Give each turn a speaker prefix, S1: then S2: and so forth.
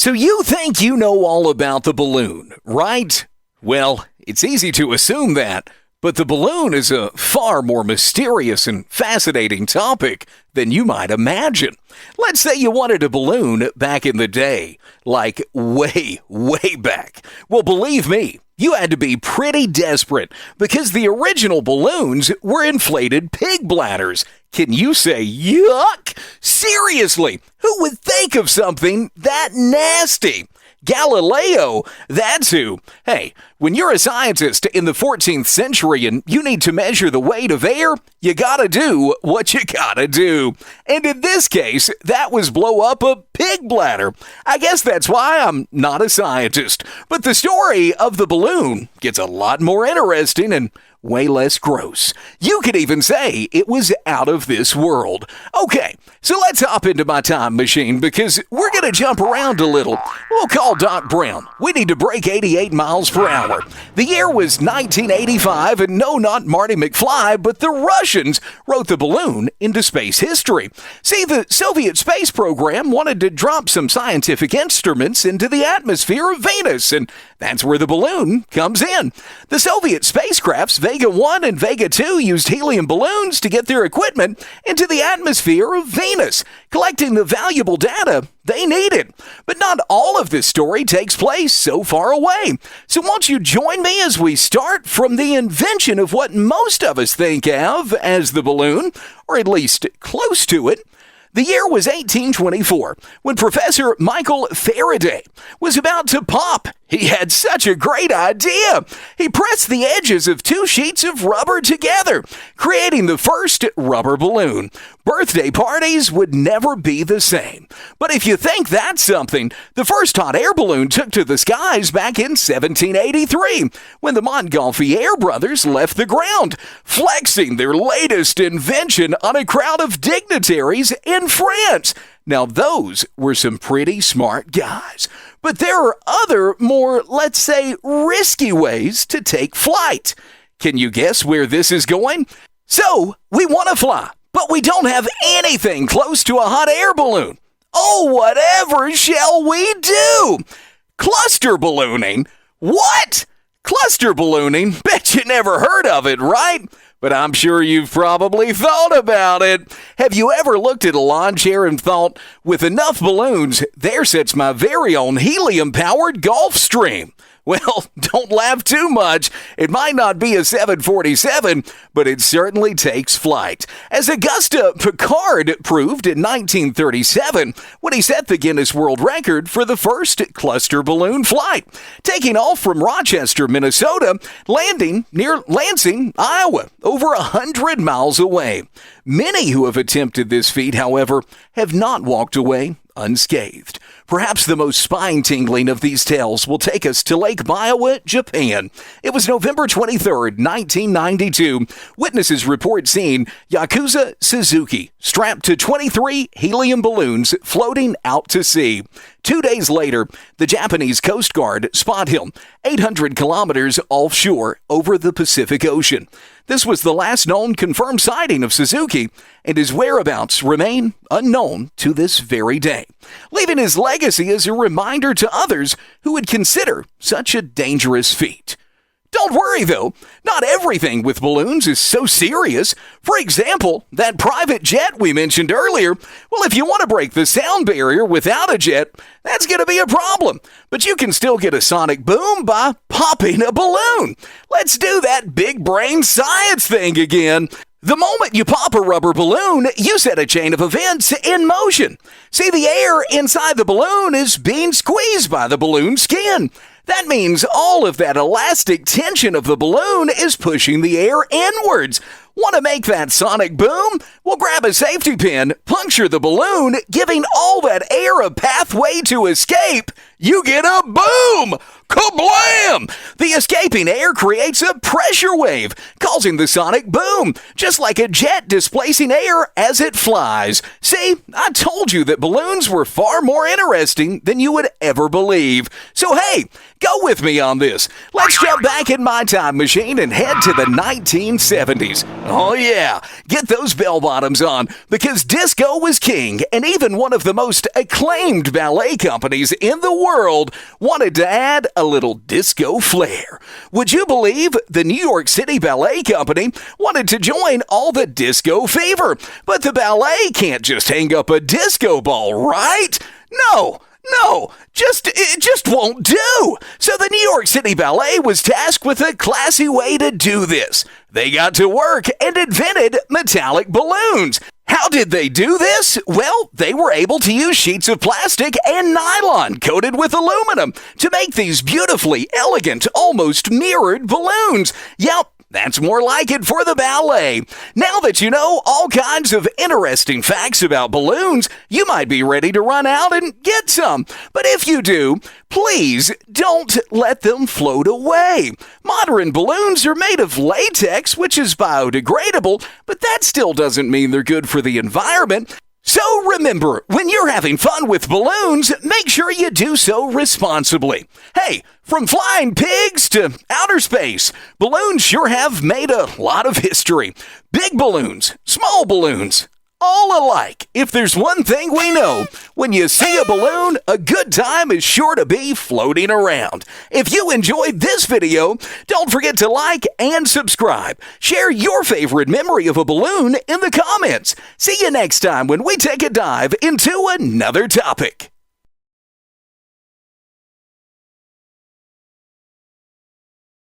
S1: So you think you know all about the balloon, right? Well, it's easy to assume that, but the balloon is a far more mysterious and fascinating topic than you might imagine. Let's say you wanted a balloon back in the day, like way back. Well, believe me, you had to be pretty desperate because the original balloons were inflated pig bladders. Can you say yuck? Seriously, who would think of something that nasty? Galileo, that's who. Hey, when you're a scientist in the 14th century and you need to measure the weight of air, you gotta do what you gotta do. And in this case, that was blow up a pig bladder. I guess that's why I'm not a scientist. But the story of the balloon gets a lot more interesting and way less gross. You could even say it was out of this world. Okay, so let's hop into my time machine because we're going to jump around a little. We'll call Doc Brown. We need to break 88 miles per hour. The year was 1985, and no, not Marty McFly, but the Russians wrote the balloon into space history. See, the Soviet space program wanted to drop some scientific instruments into the atmosphere of Venus, and that's where the balloon comes in. The Soviet spacecrafts Vega 1 and Vega 2 used helium balloons to get their equipment into the atmosphere of Venus, collecting the valuable data they needed. But not all of this story takes place so far away. So won't you join me as we start from the invention of what most of us think of as the balloon, or at least close to it. The year was 1824, when Professor Michael Faraday was about to pop. He had such a great idea. He pressed the edges of two sheets of rubber together, creating the first rubber balloon. Birthday parties would never be the same. But if you think that's something, the first hot air balloon took to the skies back in 1783, when the Montgolfier brothers left the ground, flexing their latest invention on a crowd of dignitaries in France. Now, those were some pretty smart guys. But there are other, more, let's say, risky ways to take flight. Can you guess where this is going? So, we want to fly, but we don't have anything close to a hot air balloon. Oh, whatever shall we do? Cluster ballooning? What? Cluster ballooning? Bet you never heard of it, right? But I'm sure you've probably thought about it. Have you ever looked at a lawn chair and thought, with enough balloons, there sits my very own helium-powered Gulf Stream? Well, don't laugh too much. It might not be a 747, but it certainly takes flight. As Auguste Piccard proved in 1937 when he set the Guinness World Record for the first cluster balloon flight, taking off from Rochester, Minnesota, landing near Lansing, Iowa, over 100 miles away. Many who have attempted this feat, however, have not walked away unscathed. Perhaps the most spine-tingling of these tales will take us to Lake Biwa, Japan. It was November 23rd, 1992. Witnesses report seeing Yakuza Suzuki strapped to 23 helium balloons floating out to sea. 2 days later, the Japanese Coast Guard spot him 800 kilometers offshore over the Pacific Ocean. This was the last known confirmed sighting of Suzuki, and his whereabouts remain unknown to this very day, leaving his legacy as a reminder to others who would consider such a dangerous feat. Don't worry, though. Not everything with balloons is so serious. For example, that private jet we mentioned earlier. Well, if you want to break the sound barrier without a jet, that's going to be a problem. But you can still get a sonic boom by popping a balloon. Let's do that big brain science thing again. The moment you pop a rubber balloon, you set a chain of events in motion. See, the air inside the balloon is being squeezed by the balloon skin. That means all of that elastic tension of the balloon is pushing the air inwards. Want to make that sonic boom? Well, grab a safety pin, puncture the balloon, giving all that air a pathway to escape. You get a boom! Kablam! The escaping air creates a pressure wave, causing the sonic boom, just like a jet displacing air as it flies. See, I told you that balloons were far more interesting than you would ever believe. So hey, go with me on this. Let's jump back in my time machine and head to the 1970s. Oh yeah, get those bell bottoms on because disco was king, and even one of the most acclaimed ballet companies in the world wanted to add a little disco flair. Would you believe the New York City Ballet Company wanted to join all the disco fever? But the ballet can't just hang up a disco ball, right? No, it just won't do. So the New York City Ballet was tasked with a classy way to do this. They got to work and invented metallic balloons. How did they do this? Well, they were able to use sheets of plastic and nylon coated with aluminum to make these beautifully elegant, almost mirrored balloons. Yep. That's more like it for the ballet. Now that you know all kinds of interesting facts about balloons, you might be ready to run out and get some. But if you do, please don't let them float away. Modern balloons are made of latex, which is biodegradable, but that still doesn't mean they're good for the environment. So remember, when you're having fun with balloons, make sure you do so responsibly. Hey, from flying pigs to outer space, balloons sure have made a lot of history. Big balloons, small balloons, all alike. If there's one thing we know, when you see a balloon, a good time is sure to be floating around. If you enjoyed this video, don't forget to like and subscribe. Share your favorite memory of a balloon in the comments. See you next time when we take a dive into another topic.